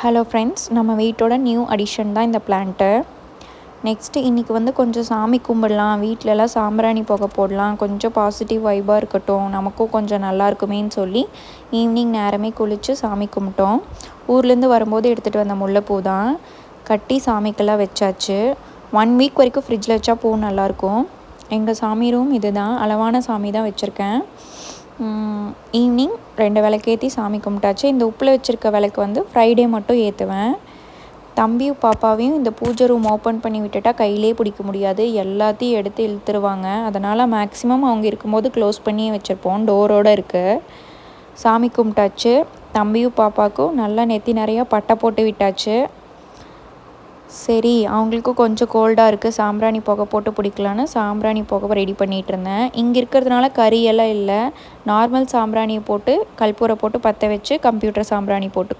Hello friends, நம்ம வீட்டோட new addition தான் இந்த பிளான்ட்டு. நெக்ஸ்ட்டு இன்றைக்கி வந்து கொஞ்சம் சாமி கும்பிடலாம், வீட்டிலலாம் சாம்பிராணி புகை போடலாம், கொஞ்சம் பாசிட்டிவ் வைபாக இருக்கட்டும், நமக்கும் கொஞ்சம் நல்லா இருக்குமேன்னு சொல்லி ஈவினிங் நேரமே குளித்து சாமி கும்பிட்டோம். ஊர்லேருந்து வரும்போது எடுத்துகிட்டு வந்த முல்லைப்பூ தான் கட்டி சாமிக்கெல்லாம் வச்சாச்சு. 1 வீக் வரைக்கும் ஃப்ரிட்ஜில் வச்சா பூ நல்லாயிருக்கும். எங்கள் சாமி ரூம் இது தான், அளவான சாமி தான் வச்சுருக்கேன். ஈவினிங் 2 விளக்கேற்றி சாமி கும்பிட்டாச்சு. இந்த உப்பில் வச்சுருக்க விளக்கு வந்து ஃப்ரைடே மட்டும் ஏற்றுவேன். தம்பியும் பாப்பாவையும் இந்த பூஜை ரூம் ஓப்பன் பண்ணி விட்டுட்டா கையிலே பிடிக்க முடியாது, எல்லாத்தையும் எடுத்து இழுத்துருவாங்க. அதனால் மேக்ஸிமம் அவங்க இருக்கும்போது க்ளோஸ் பண்ணியே வச்சுருப்போம், டோரோடு இருக்குது. சாமி கும்பிட்டாச்சு. தம்பியும் பாப்பாவுக்கும் நல்லா நெத்தி நிறையா பட்டை போட்டு விட்டாச்சு. சரி, அவங்களுக்கும் கொஞ்சம் கோல்டாக இருக்குது, சாம்பிராணி புகை போட்டு பிடிக்கலான்னு சாம்பிராணி புகை ரெடி பண்ணிகிட்டு இருந்தேன். இங்கே இருக்கிறதுனால கறியெல்லாம் இல்லை, நார்மல் சாம்பிராணியை போட்டு கற்பூரை போட்டு பற்ற வச்சு கம்ப்யூட்டர் சாம்பிராணி போட்டு